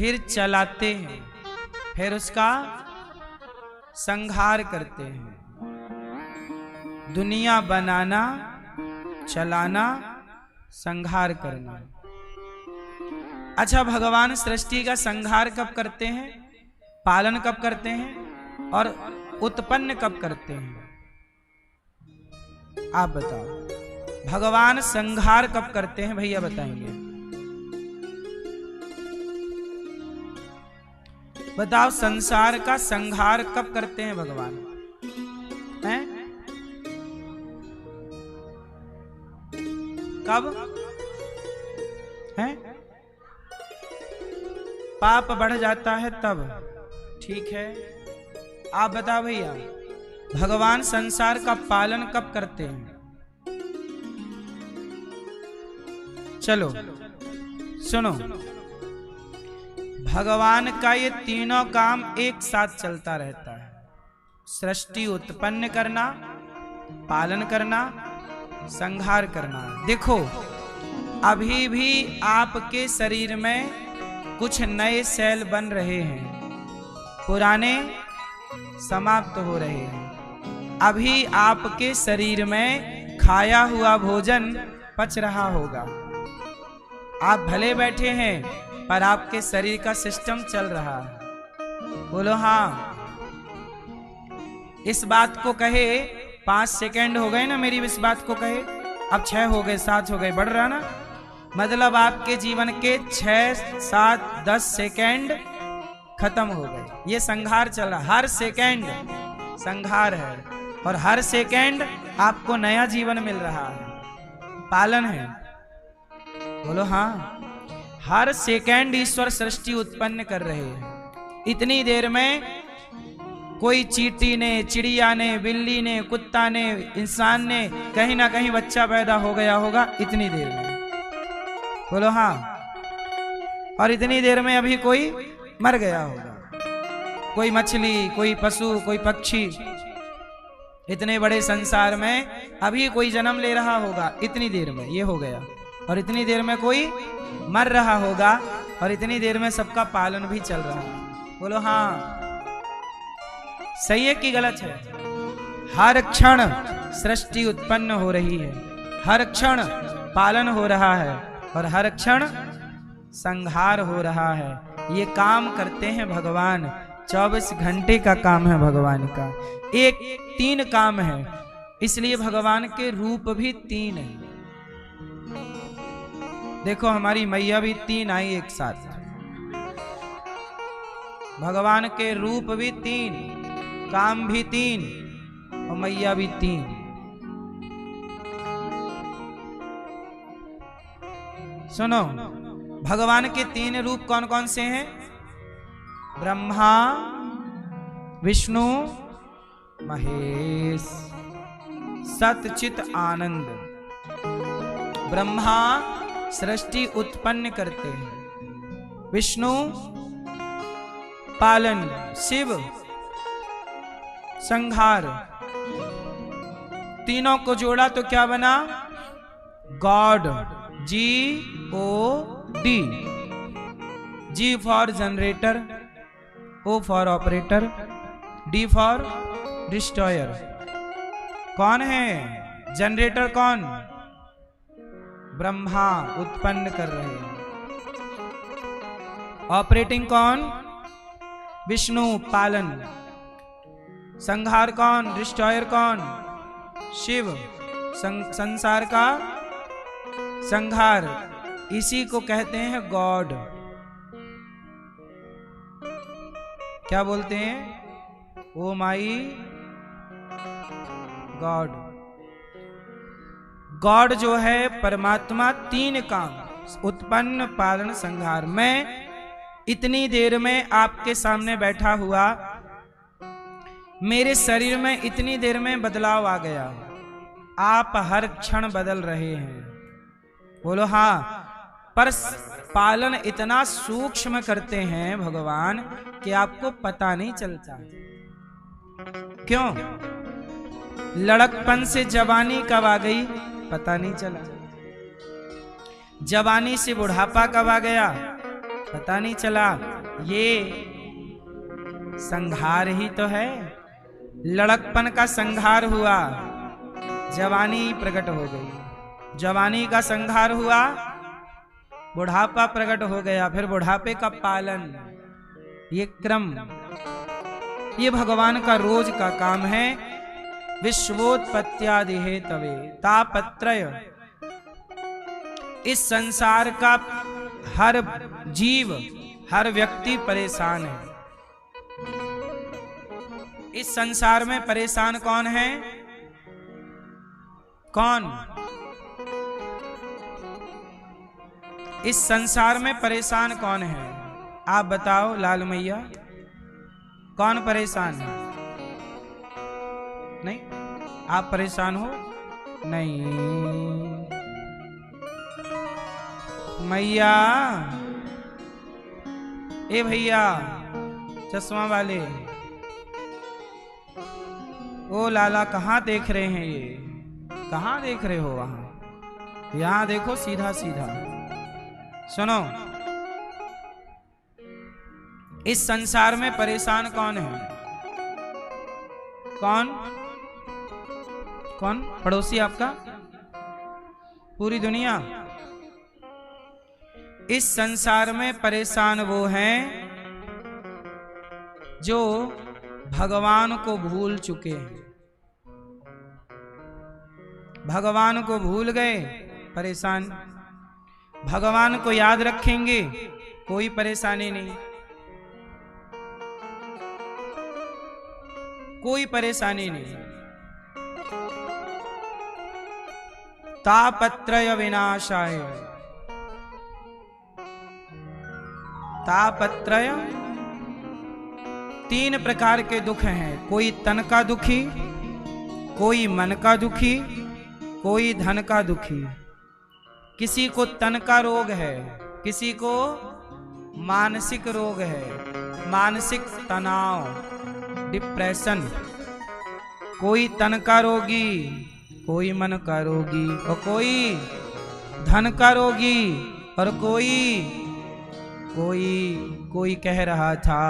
फिर चलाते हैं, फिर उसका संहार करते हैं। दुनिया बनाना, चलाना, संहार करना। अच्छा, भगवान सृष्टि का संहार कब करते हैं, पालन कब करते हैं और उत्पन्न कब करते हैं? आप बताओ, भगवान संहार कब करते हैं? भैया बताएंगे। बताओ, संसार का संहार कब करते हैं भगवान? हैं? कब? हैं? पाप बढ़ जाता है तब। ठीक है, आप बताओ भैया, भगवान संसार का पालन कब करते हैं? चलो सुनो, भगवान का ये तीनों काम एक साथ चलता रहता है। सृष्टि उत्पन्न करना, पालन करना, संहार करना। देखो, अभी भी आपके शरीर में कुछ नए सेल बन रहे हैं, पुराने समाप्त हो रहे हैं। अभी आपके शरीर में खाया हुआ भोजन पच रहा होगा। आप भले बैठे हैं पर आपके शरीर का सिस्टम चल रहा है। बोलो हाँ। इस बात को कहे 5 सेकंड हो गए ना, मेरी इस बात को कहे, अब 6 हो गए, 7 हो गए, बढ़ रहा ना। मतलब आपके जीवन के 6, 7, 10 सेकंड खत्म हो गए। ये संहार चला, हर सेकंड संहार है और हर सेकंड आपको नया जीवन मिल रहा है, पालन है। बोलो हाँ। हर सेकंड ईश्वर सृष्टि उत्पन्न कर रहे हैं। इतनी देर में कोई चींटी ने, चिड़िया ने, बिल्ली ने, कुत्ता ने, इंसान ने कहीं ना कहीं बच्चा पैदा हो गया होगा इतनी देर में। बोलो हाँ। और इतनी देर में अभी कोई मर गया होगा, कोई मछली, कोई पशु, कोई पक्षी। इतने बड़े संसार में अभी कोई जन्म ले रहा होगा, इतनी देर में ये हो गया। और इतनी देर में कोई मर रहा होगा और इतनी देर में सबका पालन भी चल रहा है। बोलो हाँ। सही है कि गलत है? हर क्षण सृष्टि उत्पन्न हो रही है, हर क्षण पालन हो रहा है और हर क्षण संहार हो रहा है। ये काम करते हैं भगवान। 24 घंटे का काम है भगवान का। 3 काम है, इसलिए भगवान के रूप भी 3 है। देखो, हमारी मैया भी 3 आई एक साथ। भगवान के रूप भी 3, काम भी 3 और मैया भी 3। सुनो, भगवान के 3 रूप कौन कौन से हैं? ब्रह्मा, विष्णु, महेश। सतचित आनंद। ब्रह्मा सृष्टि उत्पन्न करते हैं, विष्णु पालन, शिव संहार। तीनों को जोड़ा तो क्या बना? God. GOD। G for generator, O for operator, D for destroyer. कौन है जनरेटर? कौन? ब्रह्मा उत्पन्न कर रहे हैं। ऑपरेटिंग कौन? विष्णु पालन। संहार कौन? डिस्ट्रॉयर कौन? शिव संसार का संहार। इसी को कहते हैं गॉड। क्या बोलते हैं? ओ माई गॉड। गॉड जो है परमात्मा, 3 काम, उत्पन्न, पालन, संहार। मैं इतनी देर में आपके सामने बैठा हुआ, मेरे शरीर में इतनी देर में बदलाव आ गया। आप हर क्षण बदल रहे हैं। बोलो हाँ। पर पालन इतना सूक्ष्म करते हैं भगवान कि आपको पता नहीं चलता। क्यों? लड़कपन से जवानी कब आ गई पता नहीं चला, जवानी से बुढ़ापा कब आ गया पता नहीं चला। ये संहार ही तो है, लड़कपन का संहार हुआ, जवानी प्रकट हो गई, जवानी का संहार हुआ, बुढ़ापा प्रकट हो गया, फिर बुढ़ापे का पालन। ये क्रम, ये भगवान का रोज का काम है। विश्वोत्पत्त्यादि हेतवे तापत्रय। इस संसार का हर जीव, हर व्यक्ति परेशान है। इस संसार में परेशान कौन है? कौन? इस संसार में परेशान कौन है? आप बताओ लाल मैया, कौन परेशान है? नहीं, आप परेशान हो? नहीं मैया, ए भैया चश्मा वाले, ओ लाला कहाँ देख रहे हैं? ये कहाँ देख रहे हो? वहां, यहां देखो सीधा सीधा। सुनो, इस संसार में परेशान कौन है? कौन? कौन पड़ोसी आपका? पूरी दुनिया। इस संसार में परेशान वो हैं जो भगवान को भूल चुके हैं। भगवान को भूल गए, परेशान। भगवान को याद रखेंगे, कोई परेशानी नहीं, कोई परेशानी नहीं। तापत्रय विनाशाय। तापत्रय, तीन प्रकार के दुख हैं। कोई तन का दुखी, कोई मन का दुखी, कोई धन का दुखी। किसी को तन का रोग है, किसी को मानसिक रोग है, मानसिक तनाव, डिप्रेशन। कोई तन का रोगी, कोई मन का रोगी, और कोई धन का रोगी, और कोई कह रहा था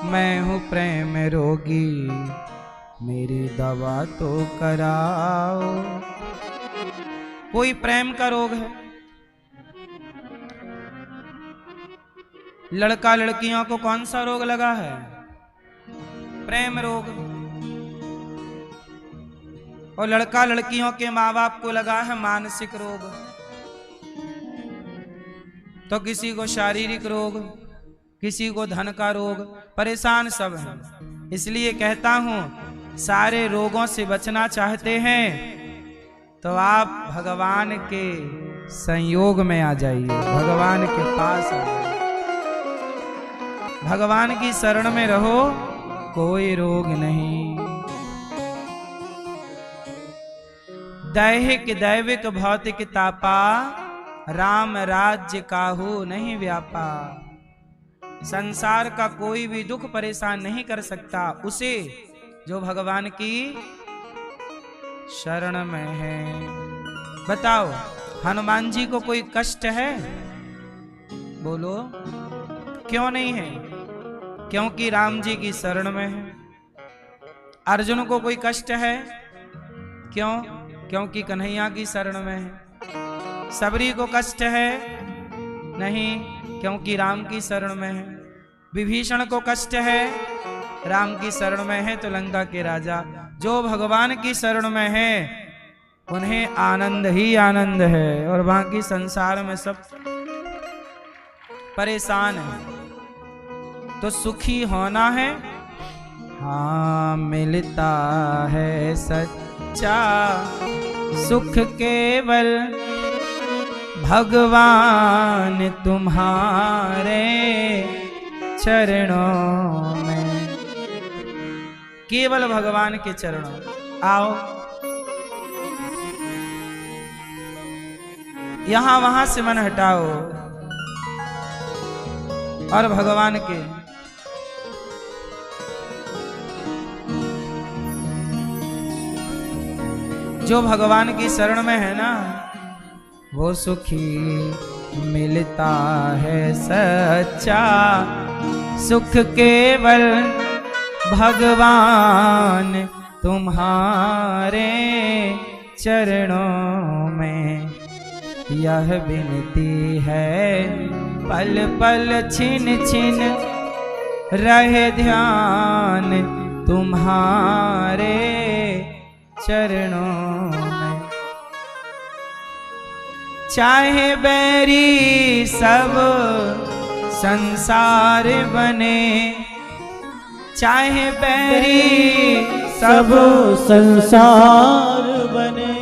मैं हूँ प्रेम रोगी, मेरी दवा तो कराओ। कोई प्रेम का रोग है। लड़का लड़कियों को कौन सा रोग लगा है? प्रेम रोग। और लड़का लड़कियों के माँ बाप को लगा है मानसिक रोग। तो किसी को शारीरिक रोग, किसी को धन का रोग, परेशान सब हैं। इसलिए कहता हूं, सारे रोगों से बचना चाहते हैं तो आप भगवान के संयोग में आ जाइए, भगवान के पास आ जाइए, भगवान की शरण में रहो, कोई रोग नहीं। दैहिक दैविक भौतिक तापा, राम राज्य काहू नहीं व्यापा। संसार का कोई भी दुख परेशान नहीं कर सकता उसे जो भगवान की शरण में है। बताओ, हनुमान जी को कोई कष्ट है? बोलो, क्यों नहीं है? क्योंकि राम जी की शरण में है। अर्जुन को कोई कष्ट है? क्यों? क्योंकि कन्हैया की शरण में है। सबरी को कष्ट है? नहीं, क्योंकि राम की शरण में है। विभीषण को कष्ट है? राम की शरण में है तो लंका के राजा। जो भगवान की शरण में है उन्हें आनंद ही आनंद है, और बाकी संसार में सब परेशान है। तो सुखी होना है, हाँ मिलता है सच्चा सुख केवल भगवान तुम्हारे चरणों में। केवल भगवान के चरणों। आओ, यहां वहां से मन हटाओ और भगवान के जो भगवान की शरण में है ना, वो सुखी मिलता है सच्चा सुख केवल भगवान तुम्हारे चरणों में। यह विनती है पल पल छिन छिन रहे ध्यान तुम्हारे चरणों में। चाहे बैरी सब संसार बने, चाहे बैरी सब संसार बने,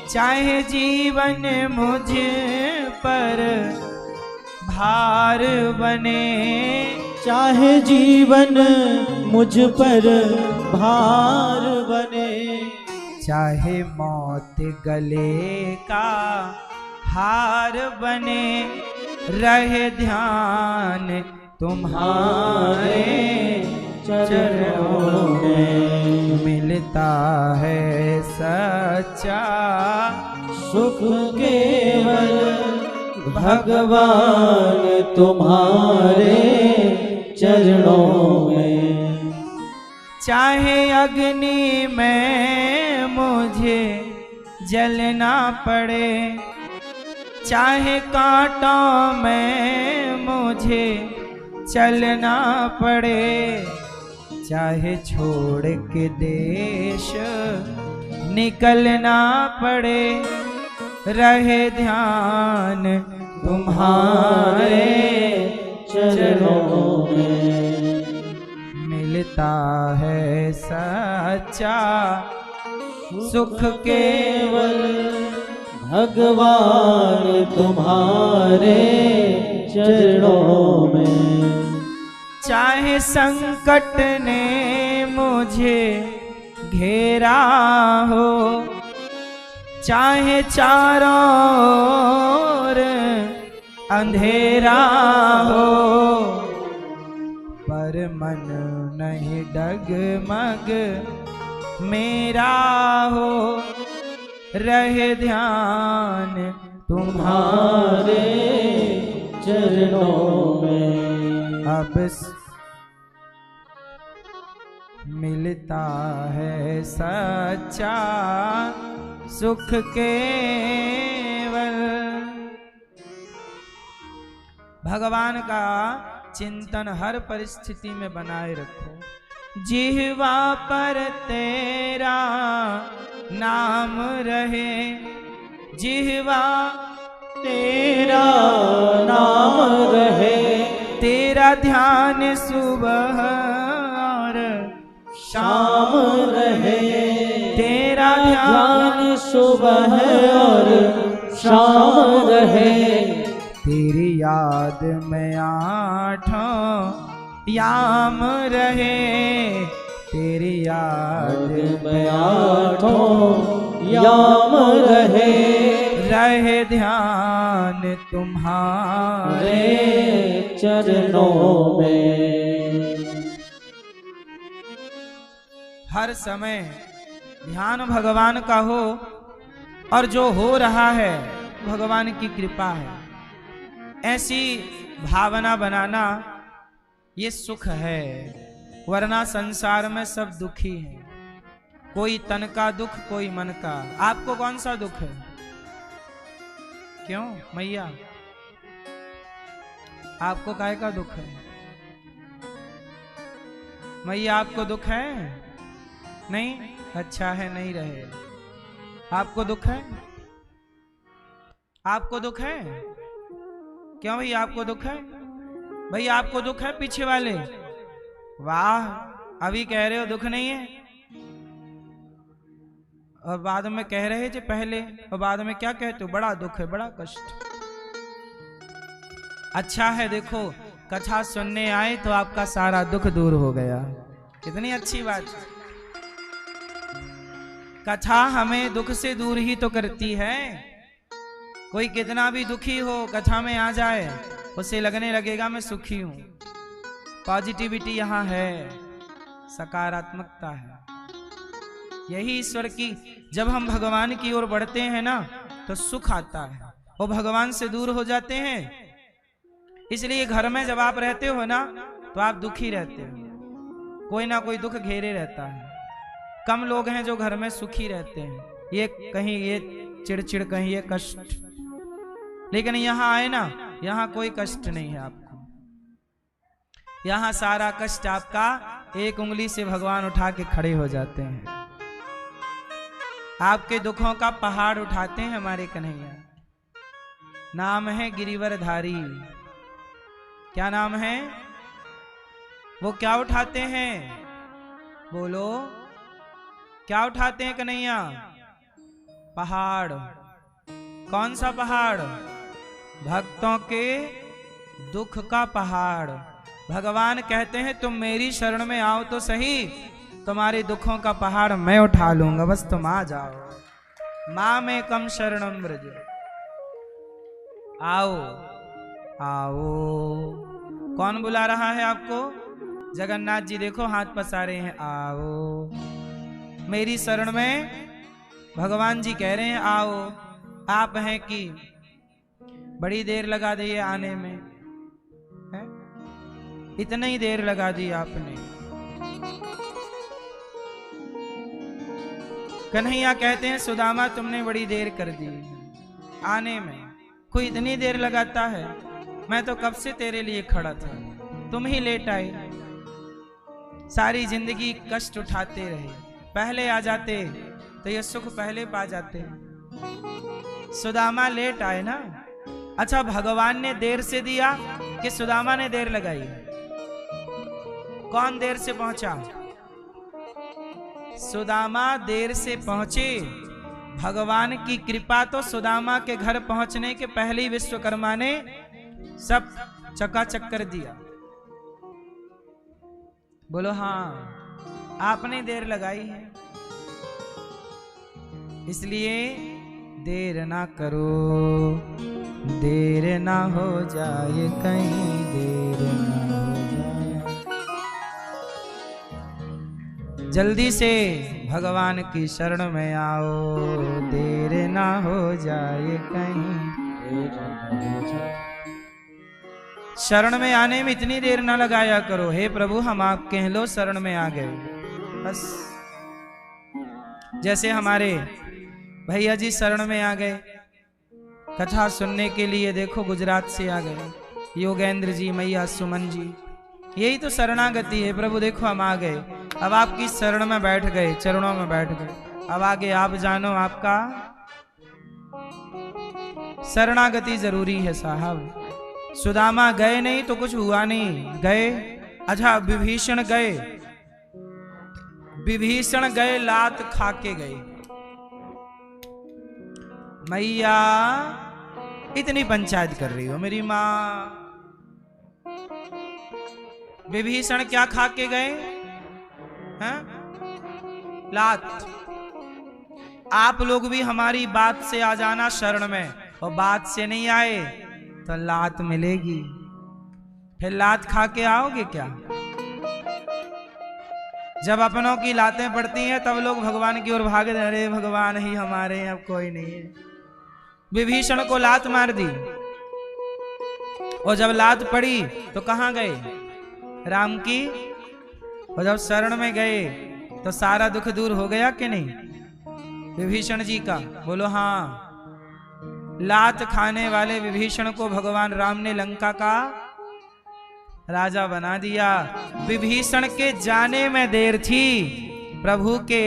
चाहे जीवन मुझ पर भार बने, चाहे जीवन मुझ पर भार बने, चाहे मौत गले का हार बने, रहे ध्यान तुम्हारे चरणों में। मिलता है सच्चा सुख केवल भगवान तुम्हारे चरणों में। चाहे अग्नि में मुझे जलना पड़े, चाहे कांटों में मुझे चलना पड़े, चाहे छोड़ के देश निकलना पड़े, रहे ध्यान तुम्हारे चरणों में। मिलता है सच्चा सुख केवल भगवान तुम्हारे चरणों में। चाहे संकट ने मुझे घेरा हो, चाहे चारों ओर अंधेरा हो, पर मन नहीं डगमग मेरा हो, रहे ध्यान तुम्हारे चरणों में। अब मिलता है सच्चा सुख केवल। भगवान का चिंतन हर परिस्थिति में बनाए रखो। जिह्वा पर तेरा नाम रहे, जिह्वा तेरा नाम रहे, तेरा ध्यान सुबह और शाम रहे, तेरा ध्यान सुबह और शाम रहे, तेरी याद में आठों याम रहे, तेरी याद में आठों याम रहे, रहे ध्यान तुम्हारे चरणों में। हर समय ध्यान भगवान का हो, और जो हो रहा है भगवान की कृपा है, ऐसी भावना बनाना ये सुख है। वरना संसार में सब दुखी हैं, कोई तन का दुख, कोई मन का। आपको कौन सा दुख है? क्यों मैया, आपको काहे का दुख है? मैया आपको दुख है? नहीं, अच्छा है, नहीं रहे। आपको दुख है? आपको दुख है? क्यों भैया आपको दुख है? भैया आपको दुख है? पीछे वाले वाह, अभी कह रहे हो दुख नहीं है, और बाद में कह रहे थे पहले, और बाद में क्या कहते हो? बड़ा दुख है, बड़ा कष्ट। अच्छा है, देखो कथा सुनने आए तो आपका सारा दुख दूर हो गया, कितनी अच्छी बात है। कथा हमें दुख से दूर ही तो करती है। कोई कितना भी दुखी हो, कथा में आ जाए, उसे लगने लगेगा मैं सुखी हूं। पॉजिटिविटी यहाँ है, सकारात्मकता है। यही ईश्वर की, जब हम भगवान की ओर बढ़ते हैं ना, तो सुख आता है। वो भगवान से दूर हो जाते हैं। इसलिए घर में जब आप रहते हो ना तो आप दुखी रहते हो, कोई ना कोई दुख घेरे रहता है। कम लोग हैं जो घर में सुखी रहते हैं, ये कहीं ये चिड़चिड़, कहीं ये कष्ट। लेकिन यहां आए ना, यहां कोई कष्ट नहीं है आपको। यहां सारा कष्ट आपका एक उंगली से भगवान उठा के खड़े हो जाते हैं। आपके दुखों का पहाड़ उठाते हैं हमारे कन्हैया। नाम है गिरिवरधारी। क्या नाम है? वो क्या उठाते हैं? बोलो, क्या उठाते हैं कन्हैया? पहाड़। कौन सा पहाड़? भक्तों के दुख का पहाड़। भगवान कहते हैं तुम मेरी शरण में आओ तो सही, तुम्हारे दुखों का पहाड़ मैं उठा लूंगा, बस तुम आ जाओ। मां में कम शरणम ब्रज, आओ आओ। कौन बुला रहा है आपको? जगन्नाथ जी देखो हाथ पसारे हैं, आओ मेरी शरण में। भगवान जी कह रहे हैं आओ। आप हैं कि बड़ी देर लगा दी है आने में, है? इतना ही देर लगा दी आपने। कन्हैया कहते हैं सुदामा तुमने बड़ी देर कर दी आने में। कोई इतनी देर लगाता है? मैं तो कब से तेरे लिए खड़ा था, तुम ही लेट आए। सारी जिंदगी कष्ट उठाते रहे, पहले आ जाते तो ये सुख पहले पा जाते। सुदामा लेट आए ना। अच्छा, भगवान ने देर से दिया कि सुदामा ने देर लगाई? कौन देर से पहुंचा? सुदामा देर से पहुंचे। भगवान की कृपा तो सुदामा के घर पहुंचने के पहले ही विश्वकर्मा ने सब चकाचक कर दिया। बोलो हाँ, आपने देर लगाई है। इसलिए देर ना करो, देर ना हो जाए कहीं, देर ना हो जाए। जल्दी से भगवान की शरण में आओ, देर ना हो जाए कहीं। शरण में आने में इतनी देर ना लगाया करो। हे प्रभु हम आपके हैं, लो शरण में आ गए बस। जैसे हमारे भैया जी शरण में आ गए, कथा सुनने के लिए देखो गुजरात से आ गए। योगेंद्र जी, मैया सुमन जी, यही तो शरणागति है। प्रभु देखो हम आ गए, अब आपकी शरण में बैठ गए, चरणों में बैठ गए। अब आगे आप जानो, आपका शरणागति जरूरी है साहब। सुदामा गए नहीं तो कुछ हुआ नहीं, गए। अच्छा, विभीषण गए, विभीषण गए लात खा के गए। मैया इतनी पंचायत कर रही हो मेरी माँ। विभीषण क्या खा के गए हैं? लात। आप लोग भी हमारी बात से आ जाना शरण में, और बात से नहीं आए तो लात मिलेगी। फिर लात खा के आओगे क्या? जब अपनों की लातें पड़ती हैं तब लोग भगवान की ओर भागे, अरे भगवान ही हमारे हैं, अब कोई नहीं है। विभीषण को लात मार दी, और जब लात पड़ी तो कहां गए? राम की। और जब शरण में गए तो सारा दुख दूर हो गया कि नहीं विभीषण जी का? बोलो हाँ। लात खाने वाले विभीषण को भगवान राम ने लंका का राजा बना दिया। विभीषण के जाने में देर थी, प्रभु के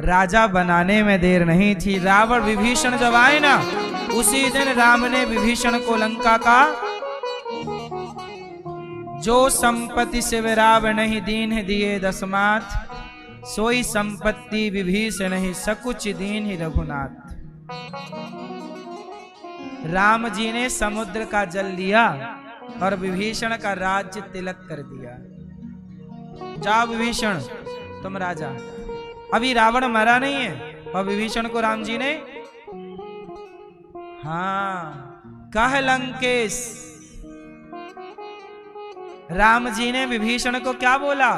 राजा बनाने में देर नहीं थी। रावण विभीषण जब आए ना, उसी दिन राम ने विभीषण को लंका का जो संपत्ति से विराव नहीं दीन दिए दसमात, सोई संपत्ति विभीषण नहीं सकुच दीन ही रघुनाथ। राम जी ने समुद्र का जल लिया और विभीषण का राज्य तिलक कर दिया। जाओ विभीषण तुम राजा। अभी रावण मरा नहीं है, और विभीषण को राम जी ने हाँ कह लंकेश। राम जी ने विभीषण को क्या बोला?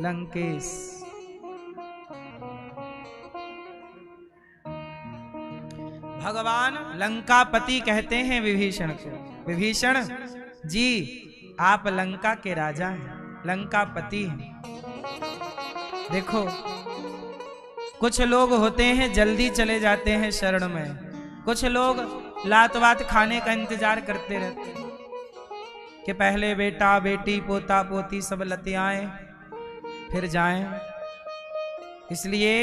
लंकेश। भगवान लंकापति कहते हैं विभीषण को, विभीषण जी आप लंका के राजा हैं, लंकापति हैं। देखो कुछ लोग होते हैं जल्दी चले जाते हैं शरण में, कुछ लोग लात वात खाने का इंतजार करते रहते हैं कि पहले बेटा बेटी पोता पोती सब लतियाएं फिर जाएं। इसलिए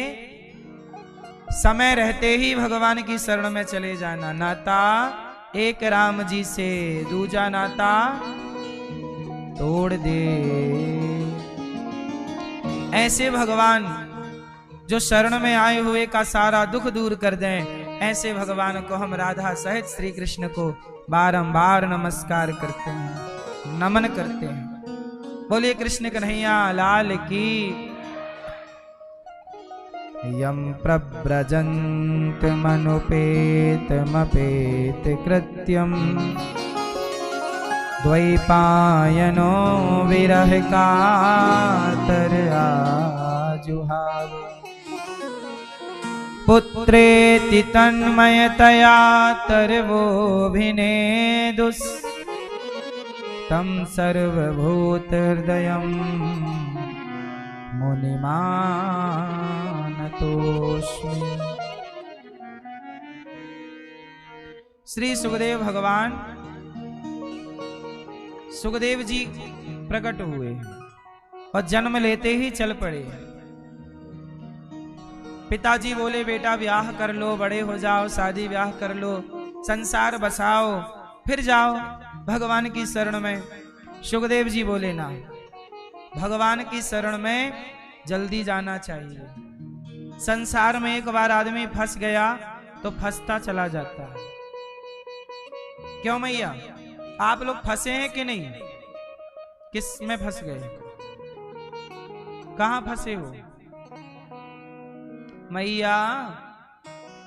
समय रहते ही भगवान की शरण में चले जाना। नाता एक राम जी से, दूजा नाता तोड़ दे। ऐसे भगवान जो शरण में आए हुए का सारा दुख दूर कर दें, ऐसे भगवान को हम राधा सहित श्री कृष्ण को बारंबार नमस्कार करते हैं, नमन करते हैं। बोलिए कृष्ण कन्हैया लाल की। यम प्रव्रजन्त मनुपेत मपेत कृत्यम द्वैपायनो विरह कातर आजुहाव। पुत्रेति तन्मयतया तरवोभिनेदुस् तं सर्वभूत हृदयं मुनिमानतोस्मि। श्री सुखदेव भगवान, सुखदेव जी प्रकट हुए और जन्म लेते ही चल पड़े। पिताजी बोले बेटा ब्याह कर लो, बड़े हो जाओ, शादी ब्याह कर लो, संसार बसाओ, फिर जाओ भगवान की शरण में। सुखदेव जी बोले ना, भगवान की शरण में जल्दी जाना चाहिए। संसार में एक बार आदमी फंस गया तो फंसता चला जाता है। क्यों मैया, आप लोग फंसे हैं कि नहीं? किस में फंस गए? कहां फंसे हो मैया?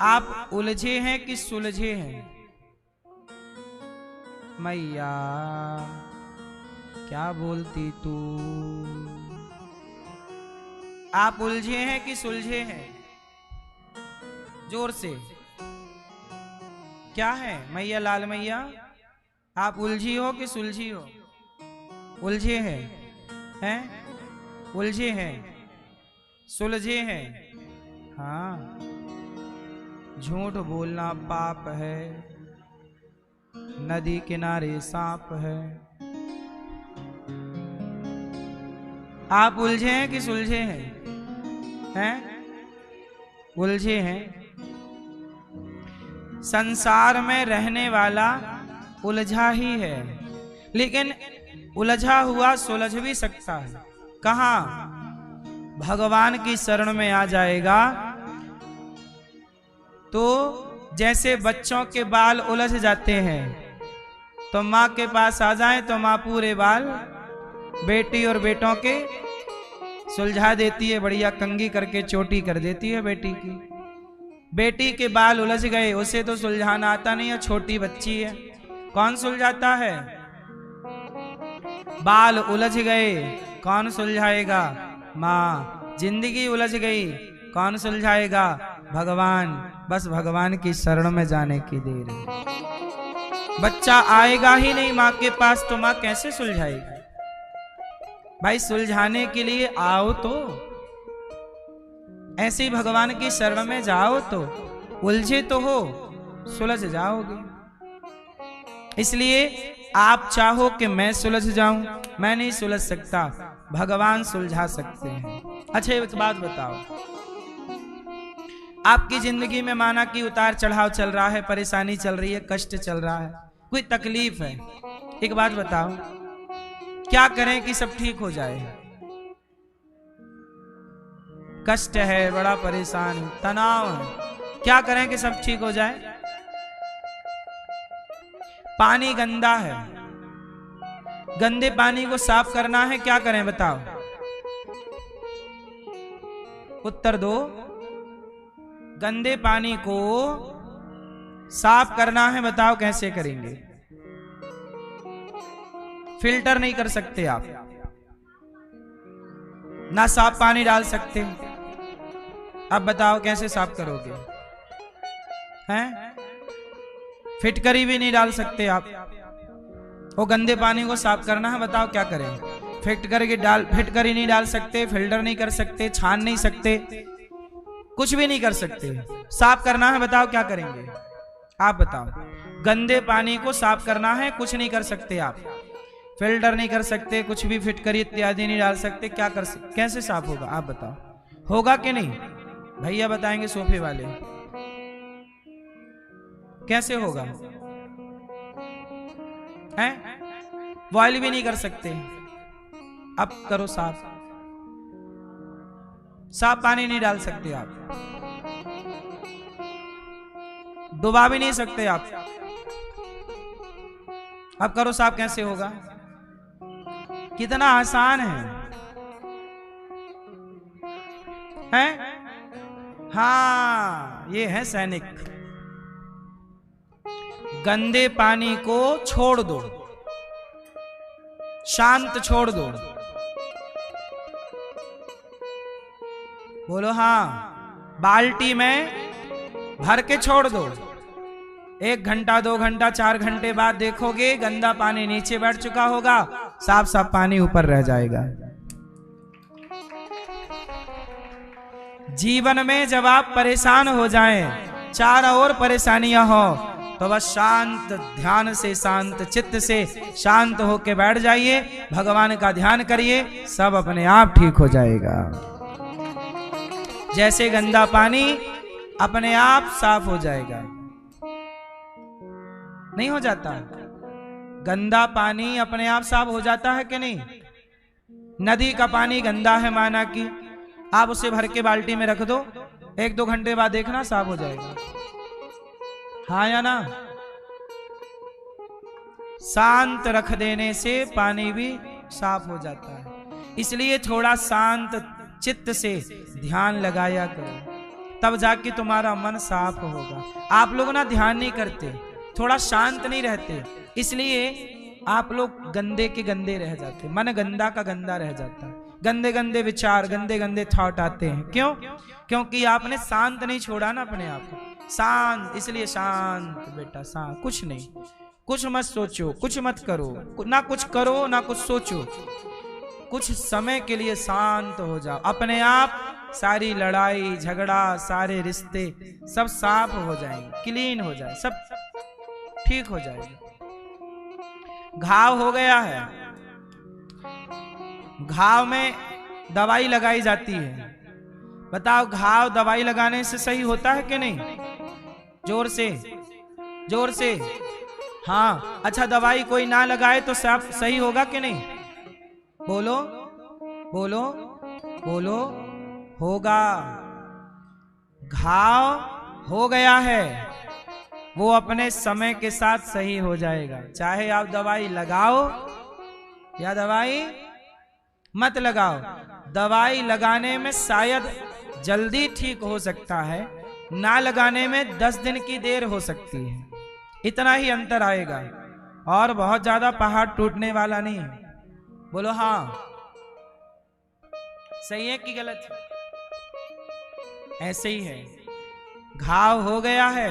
आप उलझे हैं कि सुलझे हैं? मैया क्या बोलती तू? आप उलझे हैं कि सुलझे हैं? जोर से क्या है मैया? लाल मैया आप उलझी हो कि सुलझी हो? उलझे हैं, हैं? उलझे हैं, सुलझे हैं। हाँ, झूठ बोलना पाप है, नदी किनारे सांप है। आप उलझे हैं कि सुलझे हैं? हैं? उलझे हैं। संसार में रहने वाला उलझा ही है, लेकिन उलझा हुआ सुलझ भी सकता है। कहां? भगवान की शरण में आ जाएगा तो जैसे बच्चों के बाल उलझ जाते हैं तो माँ के पास आ जाए तो माँ पूरे बाल बेटी और बेटों के सुलझा देती है, बढ़िया कंघी करके चोटी कर देती है बेटी की। बेटी के बाल उलझ गए, उसे तो सुलझाना आता नहीं है, छोटी बच्ची है, कौन सुलझाता है? बाल उलझ गए, कौन सुलझाएगा? माँ। जिंदगी उलझ गई, कौन सुलझाएगा? भगवान। बस भगवान की शरण में जाने की देर है। बच्चा आएगा ही नहीं माँ के पास तो माँ कैसे सुलझाएगी? भाई सुलझाने के लिए आओ तो, ऐसे ही भगवान की शरण में जाओ तो उलझे तो हो, सुलझ जाओगे। इसलिए आप चाहो कि मैं सुलझ जाऊं, मैं नहीं सुलझ सकता, भगवान सुलझा सकते हैं। अच्छा एक बात बताओ, आपकी जिंदगी में माना कि उतार चढ़ाव चल रहा है, परेशानी चल रही है, कष्ट चल रहा है, कोई तकलीफ है, एक बात बताओ क्या करें कि सब ठीक हो जाए? कष्ट है, बड़ा परेशान, तनाव है, क्या करें कि सब ठीक हो जाए? पानी गंदा है, गंदे पानी को साफ करना है, क्या करें बताओ? उत्तर दो। गंदे पानी को साफ करना है, बताओ कैसे करेंगे? फिल्टर नहीं कर सकते आप, ना साफ पानी डाल सकते, अब बताओ कैसे साफ करोगे? हैं? फिटकरी भी नहीं डाल सकते आप। वो गंदे पानी को साफ करना है, बताओ क्या करें? फिटकरी नहीं डाल सकते, फिल्टर नहीं कर सकते, छान नहीं सकते, कुछ भी नहीं कर सकते। साफ करना है, बताओ क्या करेंगे? आप बताओ। गंदे पानी को साफ करना है, कुछ नहीं कर सकते आप, फिल्टर नहीं कर सकते, कुछ भी फिटकरी इत्यादि नहीं डाल सकते, क्या कर सकते? कैसे साफ होगा आप बताओ? होगा कि नहीं? भैया बताएंगे सोफे वाले, कैसे होगा? हैं? बॉयल भी नहीं कर सकते। अब करो साफ, साफ पानी नहीं डाल सकते आप, डुबा भी नहीं सकते आप। अब करो साफ, कैसे होगा? कितना आसान है? हाँ, ये है सैनिक। गंदे पानी को छोड़ दो, शांत छोड़ दो। बोलो हाँ। बाल्टी में भर के छोड़ दो, 1 घंटा 2 घंटा 4 घंटे बाद देखोगे गंदा पानी नीचे बैठ चुका होगा, साफ साफ पानी ऊपर रह जाएगा। जीवन में जब आप परेशान हो जाएं, चारों ओर परेशानियां हो, तो बस शांत ध्यान से, शांत चित्त से शांत होके बैठ जाइए, भगवान का ध्यान करिए, सब अपने आप ठीक हो जाएगा। जैसे गंदा पानी अपने आप साफ हो जाएगा। नहीं हो जाता? गंदा पानी अपने आप साफ हो जाता है कि नहीं? नदी का पानी गंदा है माना कि, आप उसे भर के बाल्टी में रख दो, 1-2 घंटे बाद देखना साफ हो जाएगा। हाँ या ना? शांत रख देने से पानी भी साफ हो जाता है। इसलिए थोड़ा शांत चित्त से ध्यान लगाया करो, तब जाके तुम्हारा मन साफ होगा। आप लोग ना ध्यान नहीं करते, थोड़ा शांत नहीं रहते, इसलिए आप लोग गंदे के गंदे रह जाते, मन गंदा का गंदा रह जाता है, गंदे गंदे विचार, गंदे गंदे थॉट आते हैं। क्यों? क्योंकि आपने शांत नहीं छोड़ा ना अपने आप को। शांत, इसलिए शांत बेटा, शांत, कुछ नहीं, कुछ मत सोचो, कुछ मत करो, ना कुछ करो ना कुछ सोचो, कुछ समय के लिए शांत हो जाओ। अपने आप सारी लड़ाई झगड़ा, सारे रिश्ते सब साफ हो जाएंगे, क्लीन हो जाए, सब ठीक हो जाएगा। घाव हो गया है, घाव में दवाई लगाई जाती है, बताओ घाव दवाई लगाने से सही होता है कि नहीं? जोर से, जोर से। हाँ, अच्छा दवाई कोई ना लगाए तो साफ सही होगा कि नहीं? बोलो बोलो बोलो। होगा। घाव हो गया है, वो अपने समय के साथ सही हो जाएगा, चाहे आप दवाई लगाओ या दवाई मत लगाओ। दवाई लगाने में शायद जल्दी ठीक हो सकता है, ना लगाने में 10 दिन की देर हो सकती है, इतना ही अंतर आएगा, और बहुत ज्यादा पहाड़ टूटने वाला नहीं है। बोलो हाँ, सही है कि गलत है? ऐसे ही है, घाव हो गया है,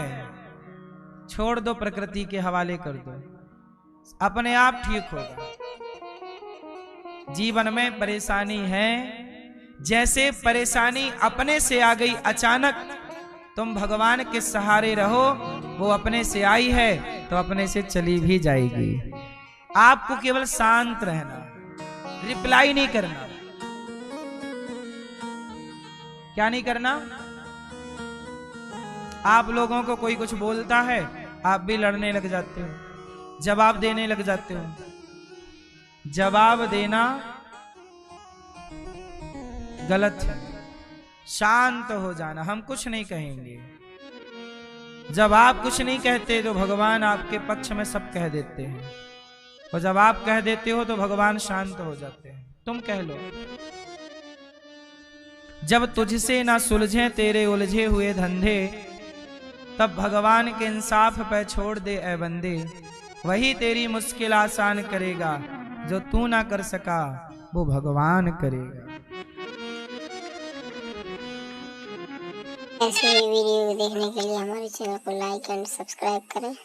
छोड़ दो, प्रकृति के हवाले कर दो, अपने आप ठीक होगा। जीवन में परेशानी है, जैसे परेशानी अपने से आ गई अचानक, तुम भगवान के सहारे रहो, वो अपने से आई है तो अपने से चली भी जाएगी। आपको केवल शांत रहना, रिप्लाई नहीं करना। क्या नहीं करना? आप लोगों को कोई कुछ बोलता है, आप भी लड़ने लग जाते हो, जवाब देने लग जाते हो। जवाब देना गलत है, शांत हो जाना। हम कुछ नहीं कहेंगे, जब आप कुछ नहीं कहते तो भगवान आपके पक्ष में सब कह देते हैं, और जब आप कह देते हो तो भगवान शांत हो जाते हैं। तुम कह लो, जब तुझसे ना सुलझे तेरे उलझे हुए धंधे, तब भगवान के इंसाफ पे छोड़ दे ए बंदे, वही तेरी मुश्किल आसान करेगा, जो तू ना कर सका वो भगवान करेगा। ऐसे ही वीडियो देखने के लिए हमारे चैनल को लाइक एंड सब्सक्राइब करें।